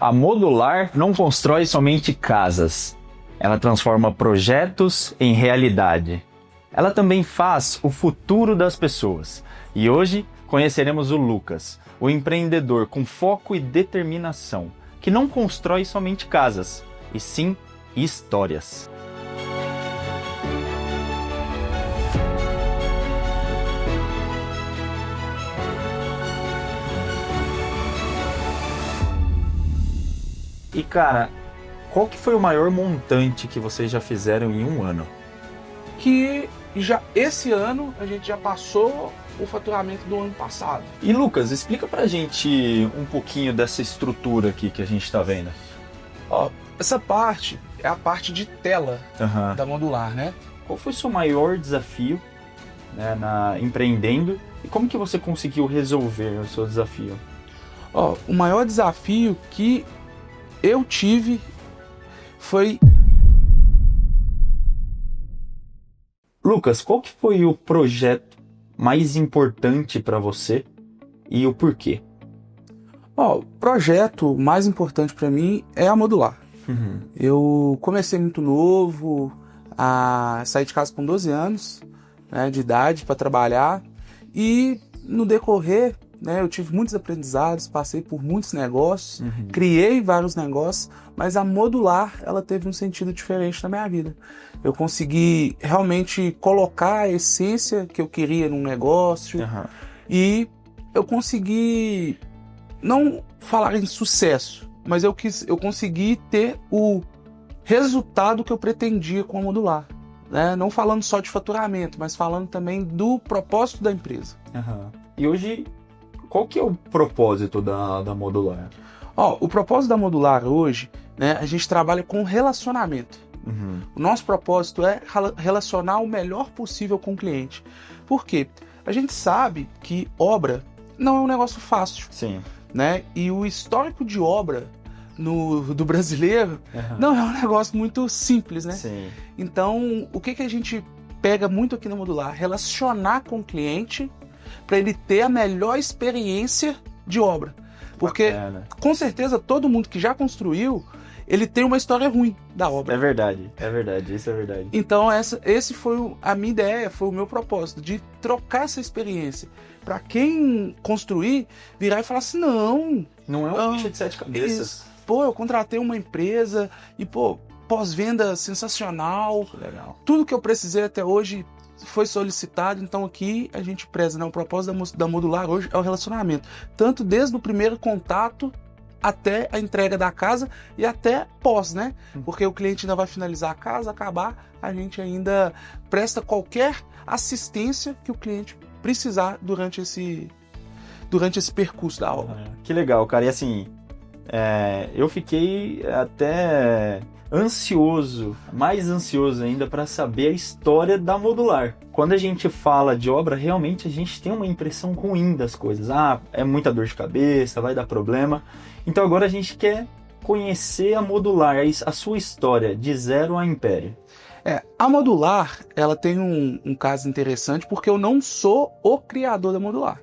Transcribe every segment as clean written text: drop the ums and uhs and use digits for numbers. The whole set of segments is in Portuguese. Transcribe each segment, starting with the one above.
A Modular não constrói somente casas. Ela transforma projetos em realidade. Ela também faz o futuro das pessoas. E hoje conheceremos o Lucas, o empreendedor com foco e determinação, que não constrói somente casas, e sim histórias. E cara, qual que foi o maior montante que vocês já fizeram em um ano? Que já esse ano a gente já passou o faturamento do ano passado. E Lucas, explica pra gente um pouquinho dessa estrutura aqui que a gente tá vendo. Ó, essa parte é a parte de tela Uhum. da Modular, né? Qual foi o seu maior desafio, né, empreendendo e como que você conseguiu resolver o seu desafio? Ó, o maior desafio que eu tive foi... Lucas, qual que foi o projeto mais importante para você e o porquê? Ó, o projeto mais importante para mim é a Modular. Uhum. Eu comecei muito novo, a sair de casa com 12 anos, né, de idade para trabalhar, e no decorrer, né, eu tive muitos aprendizados, passei por muitos negócios, criei vários negócios, mas a Modular, ela teve um sentido diferente na minha vida. Eu consegui realmente colocar a essência que eu queria num negócio, e eu consegui não falar em sucesso, mas eu consegui ter o resultado que eu pretendia com a Modular, né? Não falando só de faturamento, mas falando também do propósito da empresa. E hoje, qual que é o propósito da Modular? Ó, o propósito da Modular hoje, né, a gente trabalha com relacionamento. O nosso propósito é relacionar o melhor possível com o cliente. Por quê? A gente sabe que obra não é um negócio fácil. Sim. Né? E o histórico de obra do brasileiro não é um negócio muito simples, né? Sim. Então, o que a gente pega muito aqui na Modular? Relacionar com o cliente para ele ter a melhor experiência de obra. Porque, com certeza, todo mundo que já construiu, ele tem uma história ruim da obra. É verdade, isso é verdade. Então, esse foi a minha ideia, foi o meu propósito, de trocar essa experiência. Para quem construir, virar e falar assim, não é um bicho de sete cabeças. Isso. Pô, eu contratei uma empresa e, pô, pós-venda sensacional. Legal. Tudo que eu precisei até hoje foi solicitado, então aqui a gente preza, né? O propósito da Modular hoje é o relacionamento. Tanto desde o primeiro contato até a entrega da casa e até pós, né? Porque o cliente ainda vai finalizar a casa, acabar, a gente ainda presta qualquer assistência que o cliente precisar durante esse percurso da obra. Que legal, cara. E assim, eu fiquei até ansioso, mais ansioso ainda, para saber a história da Modular. Quando a gente fala de obra, realmente a gente tem uma impressão ruim das coisas. É muita dor de cabeça, vai dar problema. Então agora a gente quer conhecer a Modular, a sua história, de zero a império. A Modular, ela tem um caso interessante, porque eu não sou o criador da Modular.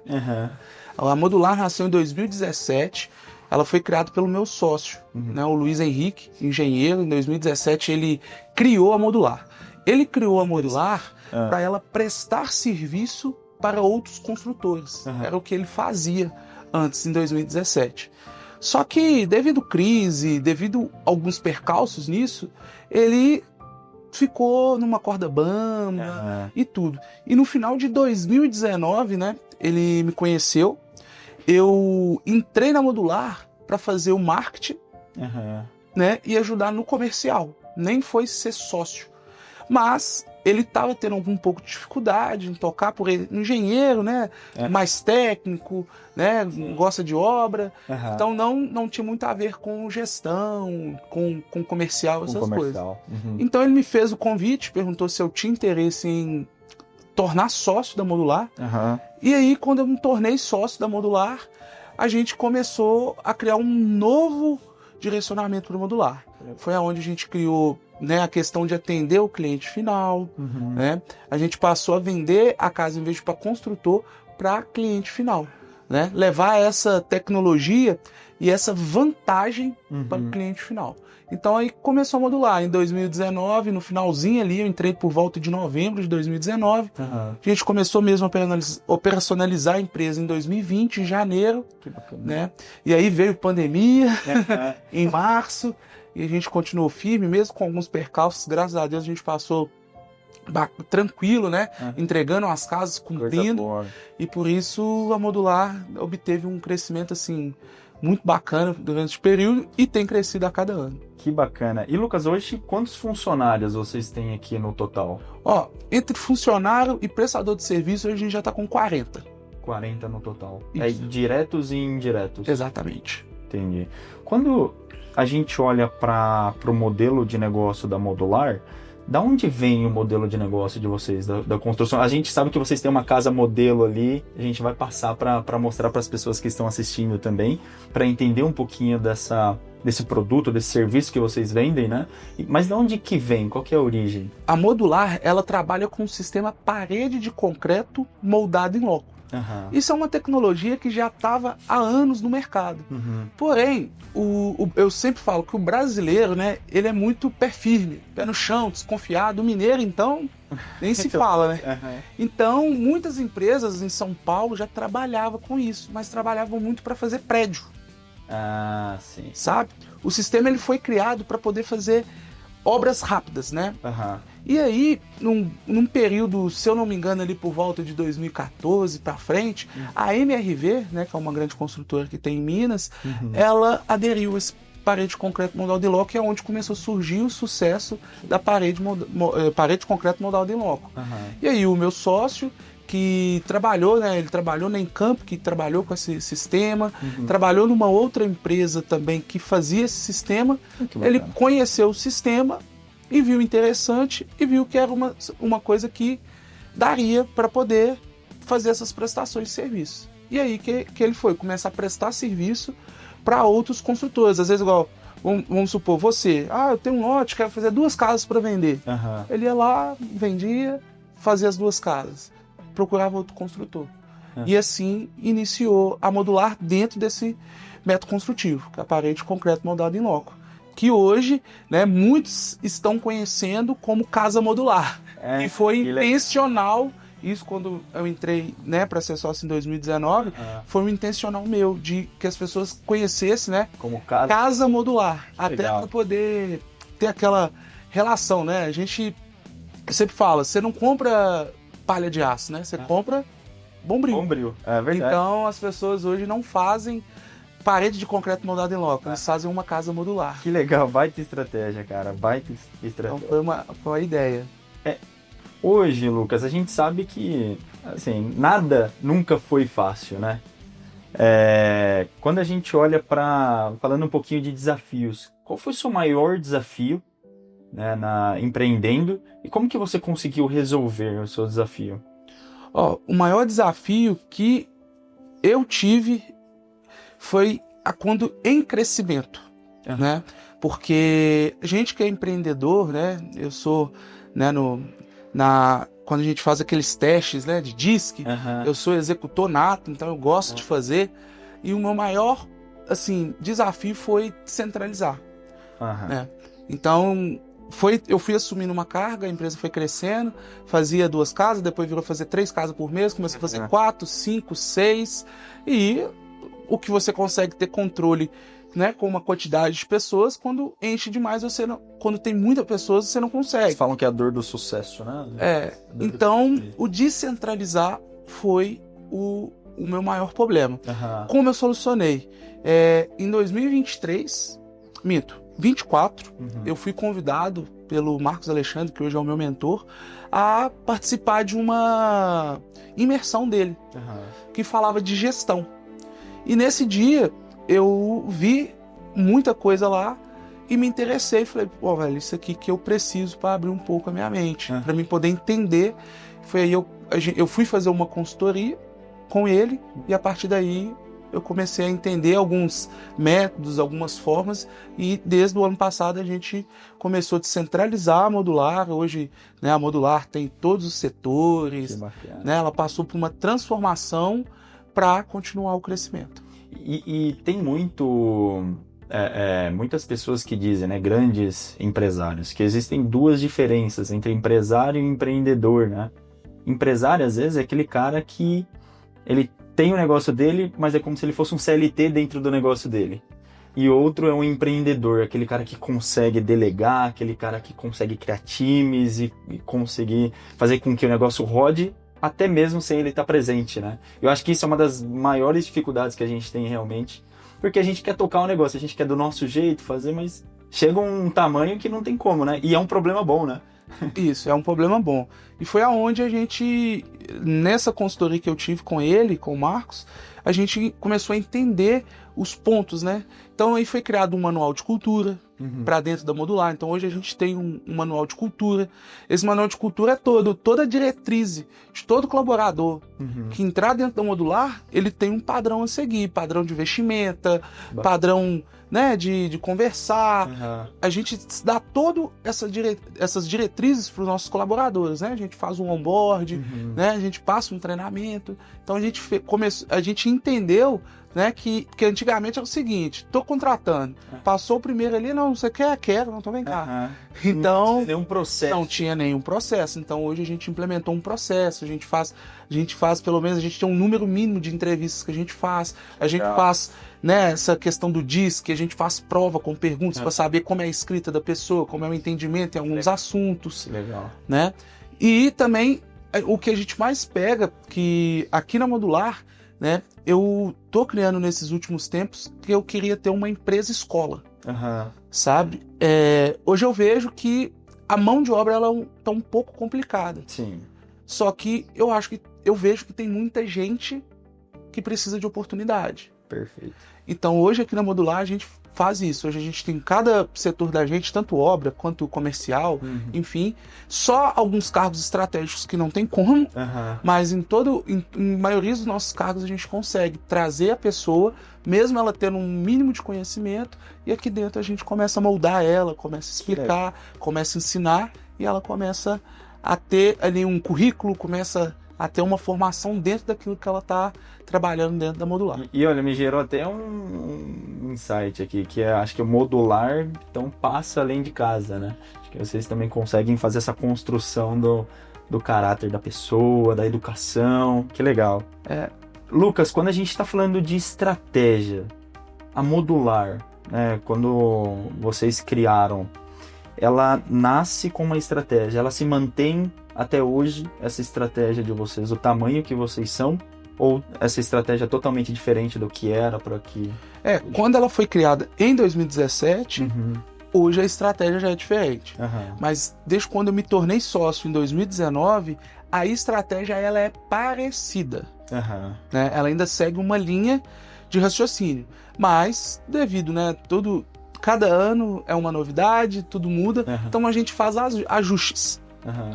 A Modular nasceu em 2017, ela foi criada pelo meu sócio, né, o Luiz Henrique, engenheiro. Em 2017 ele criou a Modular. Ele criou a Modular para ela prestar serviço para outros construtores. Era o que ele fazia antes, em 2017. Só que, devido à crise, devido a alguns percalços nisso, ele ficou numa corda bamba e tudo. E no final de 2019, né, ele me conheceu. Eu entrei na Modular para fazer o marketing, né, e ajudar no comercial. Nem foi ser sócio. Mas ele estava tendo um pouco de dificuldade em tocar, por ele, engenheiro, né, mais técnico, né, gosta de obra. Então não tinha muito a ver com gestão, com comercial, essas coisas. Então ele me fez o convite, perguntou se eu tinha interesse em tornar sócio da Modular. E aí, quando eu me tornei sócio da Modular, a gente começou a criar um novo direcionamento para o Modular. Foi aonde a gente criou, né, a questão de atender o cliente final. Né? A gente passou a vender a casa, em vez de para construtor, para cliente final. né, levar essa tecnologia e essa vantagem para o cliente final. Então aí começou a modular. Em 2019, no finalzinho ali, eu entrei por volta de novembro de 2019. A gente começou mesmo a operacionalizar a empresa em 2020, em janeiro. Que bacana. Né? E aí veio pandemia em março, e a gente continuou firme, mesmo com alguns percalços. Graças a Deus a gente passou tranquilo, né? Entregando as casas, cumprindo. E por isso a Modular obteve um crescimento assim muito bacana durante esse período e tem crescido a cada ano. Que bacana. E Lucas, hoje quantos funcionários vocês têm aqui no total? Ó, entre funcionário e prestador de serviço, a gente já está com 40. 40 no total. Isso. É diretos e indiretos. Exatamente. Entendi. Quando a gente olha para o modelo de negócio da Modular, da onde vem o modelo de negócio de vocês, da construção? A gente sabe que vocês têm uma casa modelo ali, a gente vai passar para mostrar para as pessoas que estão assistindo também, para entender um pouquinho desse produto, desse serviço que vocês vendem, né? Mas de onde que vem? Qual que é a origem? A Modular, ela trabalha com um sistema parede de concreto moldado em loco. Isso é uma tecnologia que já estava há anos no mercado. Porém, eu sempre falo que o brasileiro, né, ele é muito pé firme, pé no chão, desconfiado. O mineiro, então, nem se fala, né? Então, muitas empresas em São Paulo já trabalhavam com isso, mas trabalhavam muito para fazer prédio. Ah, sim. Sabe? O sistema ele foi criado para poder fazer obras rápidas, né? E aí, num período, se eu não me engano, ali por volta de 2014 para frente, a MRV, né, que é uma grande construtora que tem em Minas, ela aderiu a esse parede de concreto moldado em loco, que é onde começou a surgir o sucesso da parede de concreto moldado em loco. E aí o meu sócio, que trabalhou, né, ele trabalhou na Encamp, que trabalhou com esse sistema, trabalhou numa outra empresa também que fazia esse sistema, ele conheceu o sistema e viu interessante e viu que era uma coisa que daria para poder fazer essas prestações de serviço. E aí que ele foi começar a prestar serviço para outros construtores. Às vezes, igual, vamos supor, você, eu tenho um lote, quero fazer 2 casas para vender. Ele ia lá, vendia, fazia as 2 casas, procurava outro construtor. E assim iniciou a Modular dentro desse método construtivo, que é a parede de concreto moldado em loco, que hoje, né, muitos estão conhecendo como casa modular. E foi intencional, isso quando eu entrei, né, para ser sócio em 2019, foi um intencional meu, de que as pessoas conhecessem, né, como casa modular, até Legal. para poder ter aquela relação, né? A gente sempre fala, você não compra palha de aço, né? Você compra bombril. Bombril, é verdade. Então as pessoas hoje não fazem parede de concreto moldado em loco, eles fazem uma casa modular. Que legal, baita estratégia, cara, baita estratégia. Então foi uma ideia. Hoje, Lucas, a gente sabe que, assim, nada nunca foi fácil, né? Quando a gente olha falando um pouquinho de desafios, qual foi o seu maior desafio, né, empreendendo, e como que você conseguiu resolver o seu desafio? O maior desafio que eu tive foi quando em crescimento, né? Porque a gente que é empreendedor, né? Eu sou, né, quando a gente faz aqueles testes, né, de DISC, eu sou executor nato, então eu gosto de fazer. E o meu maior, assim, desafio foi centralizar. Né? Então, eu fui assumindo uma carga, a empresa foi crescendo, fazia 2 casas, depois virou fazer 3 casas por mês, começou a fazer 4, 5, 6, e o que você consegue ter controle, né, com uma quantidade de pessoas, quando enche demais, quando tem muitas pessoas, você não consegue. Eles falam que é a dor do sucesso, né? Então, o descentralizar foi o meu maior problema. Como eu solucionei? Em 2023, 24, eu fui convidado pelo Marcos Alexandre, que hoje é o meu mentor, a participar de uma imersão dele, que falava de gestão. E nesse dia, eu vi muita coisa lá e me interessei. Falei, velho, isso aqui que eu preciso para abrir um pouco a minha mente, para mim poder entender. Foi aí eu fui fazer uma consultoria com ele e a partir daí eu comecei a entender alguns métodos, algumas formas, e desde o ano passado a gente começou a descentralizar a Modular. Hoje, né, a Modular tem todos os setores, né, ela passou por uma transformação para continuar o crescimento. E tem muitas pessoas que dizem, né, grandes empresários, que existem duas diferenças entre empresário e empreendedor, né? Empresário, às vezes, é aquele cara que ele tem o negócio dele, mas é como se ele fosse um CLT dentro do negócio dele. E outro é um empreendedor, aquele cara que consegue delegar, aquele cara que consegue criar times e conseguir fazer com que o negócio rode, até mesmo sem ele estar presente, né? Eu acho que isso é uma das maiores dificuldades que a gente tem realmente, porque a gente quer tocar o negócio, a gente quer do nosso jeito fazer, mas chega um tamanho que não tem como, né? E é um problema bom, né? Isso, é um problema bom. E foi aonde a gente, nessa consultoria que eu tive com ele, com o Marcos, a gente começou a entender os pontos, né? Então aí foi criado um manual de cultura para dentro da Modular. Então hoje a gente tem um manual de cultura. Esse manual de cultura é toda a diretriz de todo colaborador que entrar dentro da Modular, ele tem um padrão a seguir, padrão de vestimenta, padrão, né, de conversar. A gente dá todas essas diretrizes para os nossos colaboradores, né? A gente faz um onboard, né? A gente passa um treinamento. Então a gente entendeu, né, que antigamente era o seguinte: tô contratando, passou o primeiro ali, não, você quer? Quero, não, então vem cá. Então, não tinha nenhum processo. Não tinha nenhum processo. Então hoje a gente implementou um processo, a gente faz pelo menos, a gente tem um número mínimo de entrevistas que a gente faz, a gente faz, né, essa questão do DISC, a gente faz prova com perguntas para saber como é a escrita da pessoa, como é o entendimento em alguns assuntos. Legal. Né? E também o que a gente mais pega, que aqui na Modular, né, eu tô criando nesses últimos tempos que eu queria ter uma empresa escola, sabe? Hoje eu vejo que a mão de obra ela tá um pouco complicada. Sim. Só que eu vejo que tem muita gente que precisa de oportunidade. Perfeito. Então hoje aqui na Modular a gente faz isso. Hoje a gente tem cada setor da gente, tanto obra quanto comercial, enfim, só alguns cargos estratégicos que não tem como, mas em maioria dos nossos cargos a gente consegue trazer a pessoa, mesmo ela tendo um mínimo de conhecimento, e aqui dentro a gente começa a moldar ela, começa a explicar, começa a ensinar, e ela começa a ter ali um currículo, começa a ter uma formação dentro daquilo que ela está trabalhando dentro da Modular. E olha, me gerou até um insight aqui, que acho que o modular então passa além de casa, né? Acho que vocês também conseguem fazer essa construção do caráter da pessoa, da educação, que legal. Lucas, quando a gente está falando de estratégia, a Modular, né, quando vocês criaram, ela nasce com uma estratégia, ela se mantém até hoje, essa estratégia de vocês, o tamanho que vocês são, ou essa estratégia é totalmente diferente do que era para aqui? Quando ela foi criada em 2017, hoje a estratégia já é diferente. Mas desde quando eu me tornei sócio em 2019, a estratégia ela é parecida. Né? Ela ainda segue uma linha de raciocínio, mas devido, né, cada ano é uma novidade, tudo muda, então a gente faz ajustes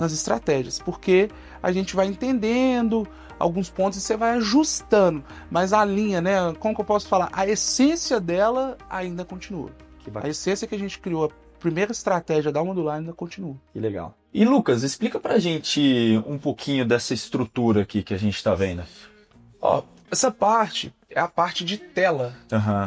nas estratégias, porque a gente vai entendendo alguns pontos e você vai ajustando, mas a linha, né, como que eu posso falar, a essência dela ainda continua. A essência que a gente criou, a primeira estratégia da Modular ainda continua. Que legal. E Lucas, explica pra gente um pouquinho dessa estrutura aqui que a gente tá vendo. Essa parte é a parte de tela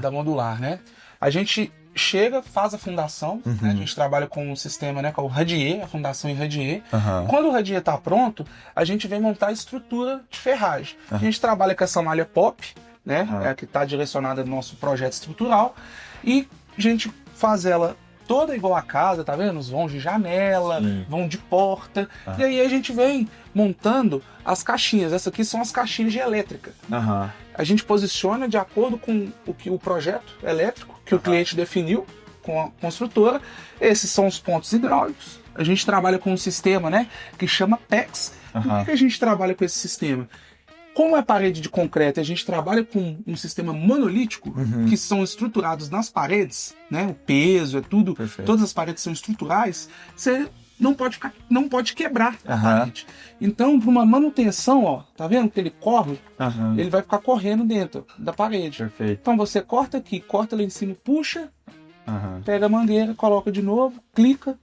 da Modular, né? A gente chega, faz a fundação, né? A gente trabalha com um sistema, né, com o Radier, a fundação em Radier. Quando o Radier está pronto, a gente vem montar a estrutura de ferragem. A gente trabalha com essa malha POP, né, que está direcionada no nosso projeto estrutural, e a gente faz ela toda igual a casa, tá vendo? Os vãos de janela, vão de porta, e aí a gente vem montando as caixinhas. Essas aqui são as caixinhas de elétrica. A gente posiciona de acordo com o projeto elétrico que o cliente definiu com a construtora. Esses são os pontos hidráulicos. A gente trabalha com um sistema, né, que chama PEX. Por que a gente trabalha com esse sistema? Como é parede de concreto, a gente trabalha com um sistema monolítico, que são estruturados nas paredes, né? O peso, é tudo, todas as paredes são estruturais. Você não pode quebrar a parede. Então, para uma manutenção, ó, tá vendo que ele corre? Ele vai ficar correndo dentro da parede. Então você corta aqui, corta lá em cima, puxa, pega a mangueira, coloca de novo, clica,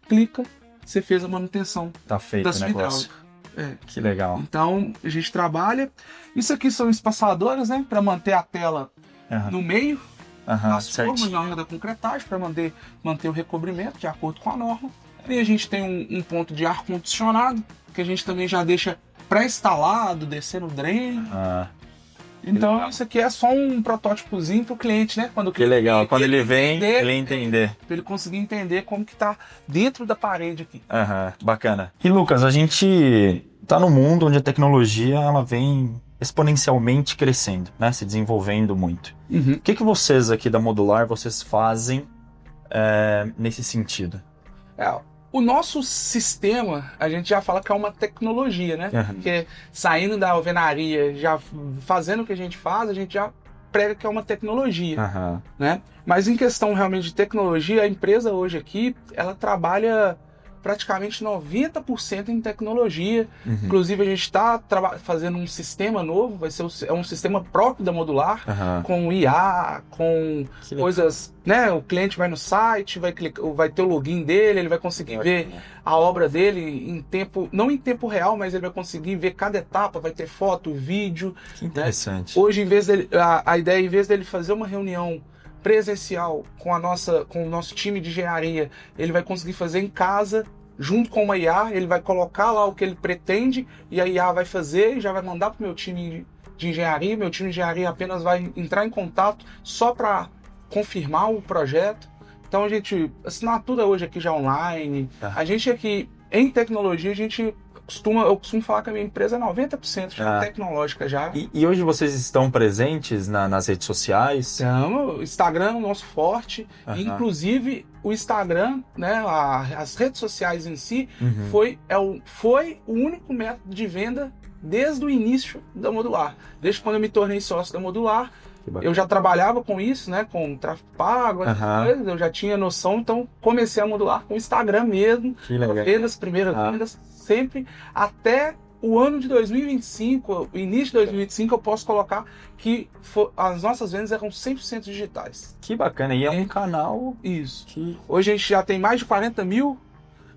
você fez a manutenção tá feito da o sua negócio. hidráulica. Que legal. Então, a gente trabalha. Isso aqui são espaçadoras, né? Para manter a tela no meio. As formas na hora da concretagem, para manter o recobrimento de acordo com a norma. E a gente tem um ponto de ar-condicionado, que a gente também já deixa pré-instalado, descendo o dreno. Então, isso aqui é só um protótipozinho para o cliente, né? Quando o cliente, que legal. Quando ele vem, ele entender. Para ele conseguir entender como que tá dentro da parede aqui. Bacana. E Lucas, a gente tá num mundo onde a tecnologia ela vem exponencialmente crescendo, né? Se desenvolvendo muito. O que vocês aqui da Modular, vocês fazem nesse sentido? O nosso sistema, a gente já fala que é uma tecnologia, né? Porque saindo da alvenaria, já fazendo o que a gente faz, a gente já prega que é uma tecnologia, né? Mas em questão realmente de tecnologia, a empresa hoje aqui, ela trabalha praticamente 90% em tecnologia. Inclusive, a gente está fazendo um sistema novo, vai ser um sistema próprio da Modular, com IA, com coisas, né? O cliente vai no site, vai ter o login dele, ele vai conseguir ver a obra dele em tempo, não em tempo real, mas ele vai conseguir ver cada etapa, vai ter foto, vídeo. Que interessante. Né? Hoje, em vez dele, a ideia, em vez dele fazer uma reunião presencial com o nosso time de engenharia, ele vai conseguir fazer em casa, junto com uma IA, ele vai colocar lá o que ele pretende e a IA vai fazer e já vai mandar para o meu time de engenharia. Meu time de engenharia apenas vai entrar em contato só para confirmar o projeto. Então, assinatura hoje aqui já online. A gente aqui, em tecnologia, eu costumo falar que a minha empresa é 90% já tecnológica já. E hoje vocês estão presentes nas redes sociais? O Instagram é o nosso forte. Inclusive, o Instagram, né, as redes sociais em si, foi o único método de venda desde o início da Modular. Desde quando eu me tornei sócio da Modular, eu já trabalhava com isso, né, com tráfego pago, eu já tinha noção, então comecei a Modular com o Instagram mesmo, vendas, primeiras vendas, sempre, até o ano de 2025, o início de 2025, eu posso colocar que as nossas vendas eram 100% digitais. Que bacana, e é um canal... Isso. Hoje a gente já tem mais de 40 mil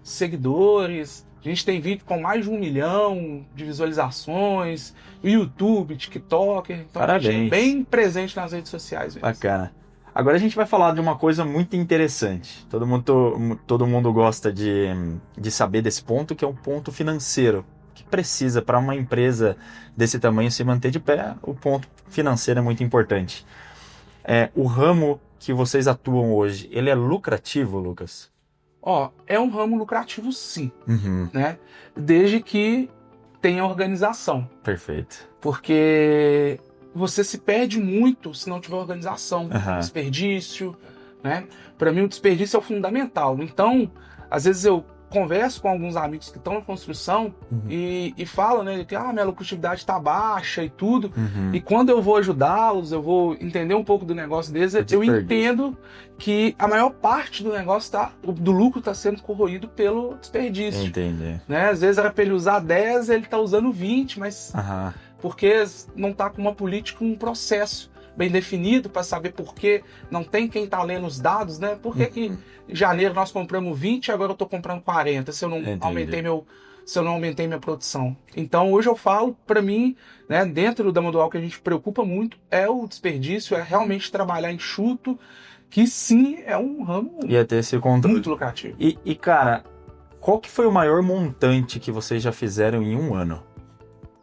seguidores, a gente tem vídeo com mais de 1 milhão de visualizações, YouTube, TikTok, então parabéns. A gente é bem presente nas redes sociais mesmo. Bacana. Agora a gente vai falar de uma coisa muito interessante. Todo mundo gosta de saber desse ponto, que é o ponto financeiro. Que precisa, para uma empresa desse tamanho se manter de pé, o ponto financeiro é muito importante. O ramo que vocês atuam hoje, ele é lucrativo, Lucas? É um ramo lucrativo sim, né? Desde que tenha organização. Perfeito. Porque você se perde muito se não tiver organização, desperdício, né? Para mim o desperdício é o fundamental. Então, às vezes eu converso com alguns amigos que estão na construção e falam, né, que minha lucratividade está baixa e tudo. E quando eu vou ajudá-los, eu vou entender um pouco do negócio deles, eu entendo que a maior parte do negócio do lucro está sendo corroído pelo desperdício. Entendi. Né? Às vezes era para ele usar 10, ele está usando 20, mas porque não está com uma política, um processo bem definido para saber por que não tem quem está lendo os dados, né? Por que em janeiro nós compramos 20 e agora eu estou comprando 40 se eu não aumentei minha produção. Então hoje eu falo, para mim, né, dentro da Modular, que a gente preocupa muito é o desperdício, é realmente trabalhar enxuto, que sim é um ramo ter esse controle muito lucrativo. E cara, qual que foi o maior montante que vocês já fizeram em um ano?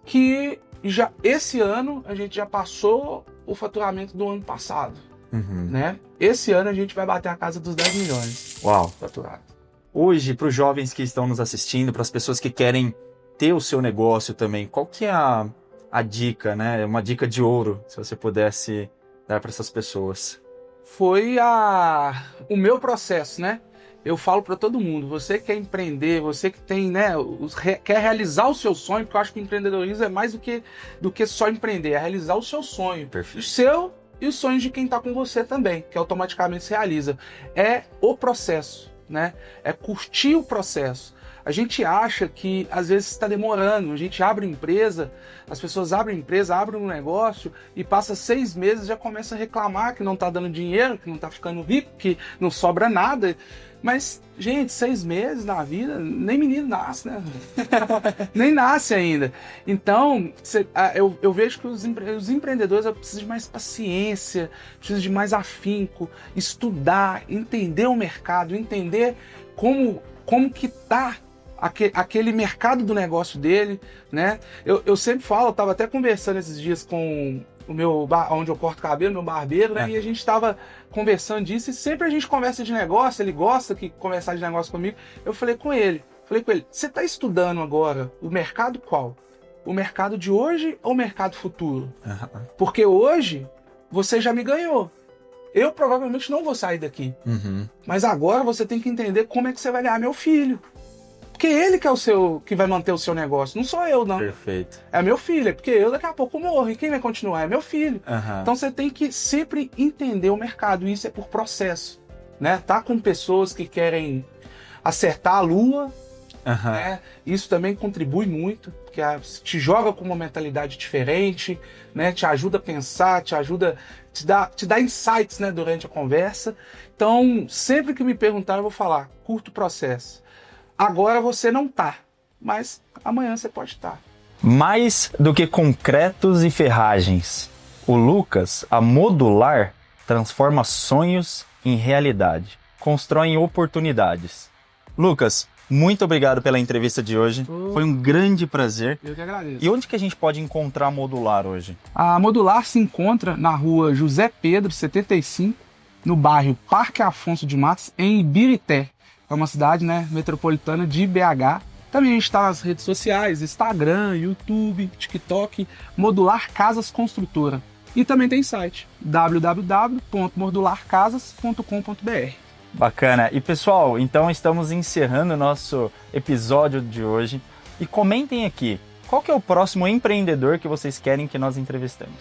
Que esse ano a gente já passou o faturamento do ano passado, né? Esse ano a gente vai bater a casa dos 10 milhões. Uau! Faturado. Hoje, para os jovens que estão nos assistindo, para as pessoas que querem ter o seu negócio também, qual que é a dica, né? Uma dica de ouro, se você pudesse dar para essas pessoas. Foi o meu processo, né? Eu falo para todo mundo, você que quer empreender, você que tem, né, quer realizar o seu sonho, porque eu acho que o empreendedorismo é mais do que só empreender, é realizar o seu sonho. Perfeito. O seu e os sonhos de quem está com você também, que automaticamente se realiza. É o processo, né? É curtir o processo. A gente acha que às vezes está demorando, a gente abre empresa, as pessoas abrem empresa, abrem um negócio e passa 6 meses já começa a reclamar que não está dando dinheiro, que não está ficando rico, que não sobra nada. Mas, gente, 6 meses na vida, nem menino nasce, né? Nem nasce ainda. Então, eu vejo que os empreendedores precisam de mais paciência, precisam de mais afinco, estudar, entender o mercado, entender como que tá aquele mercado do negócio dele, né? Eu sempre falo, eu estava até conversando esses dias com o meu onde eu corto cabelo, meu barbeiro, né? E a gente estava conversando disso, e sempre a gente conversa de negócio, ele gosta de conversar de negócio comigo. Eu falei com ele, você está estudando agora o mercado qual? O mercado de hoje ou o mercado futuro? Uhum. Porque hoje você já me ganhou. Eu provavelmente não vou sair daqui. Uhum. Mas agora você tem que entender como é que você vai ganhar meu filho. Porque ele que vai manter o seu negócio, não sou eu, não. Perfeito. É meu filho, é porque eu daqui a pouco morro, e quem vai continuar? É meu filho. Uhum. Então você tem que sempre entender o mercado, e isso é por processo, né? Tá com pessoas que querem acertar a lua, uhum. né? Isso também contribui muito, porque te joga com uma mentalidade diferente, né? Te ajuda a pensar, te dá insights, né, durante a conversa. Então, sempre que me perguntar, eu vou falar, curto o processo. Agora você não tá, mas amanhã você pode estar. Mais do que concretos e ferragens, o Lucas, a Modular, transforma sonhos em realidade, constrói oportunidades. Lucas, muito obrigado pela entrevista de hoje. Foi um grande prazer. Eu que agradeço. E onde que a gente pode encontrar a Modular hoje? A Modular se encontra na rua José Pedro, 75, no bairro Parque Afonso de Matos, em Ibirité. É uma cidade, né, metropolitana de BH. Também a gente está nas redes sociais, Instagram, YouTube, TikTok, Modular Casas Construtora. E também tem site, www.modularcasas.com.br. Bacana. E pessoal, então estamos encerrando o nosso episódio de hoje. E comentem aqui, qual que é o próximo empreendedor que vocês querem que nós entrevistemos?